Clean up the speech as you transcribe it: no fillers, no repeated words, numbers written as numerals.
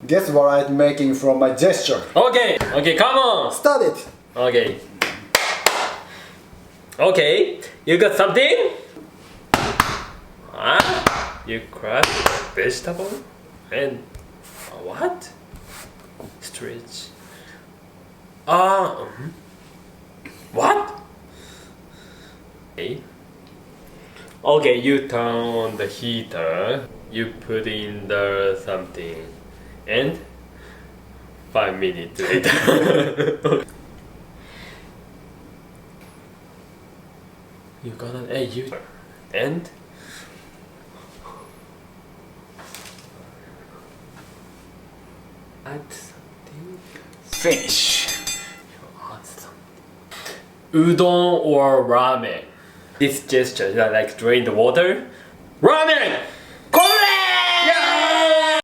Guess what I'm making from my gesture. Okay, come on. Start it. Okay. Okay, you got something? You crush vegetable and what? Stretch. What? Okay, you turn on the heater. You put in the something, and 5 minutes later. You got an egg, and add something. Finish. Add something. Udon or ramen. This gesture, like drain the water. Ramen!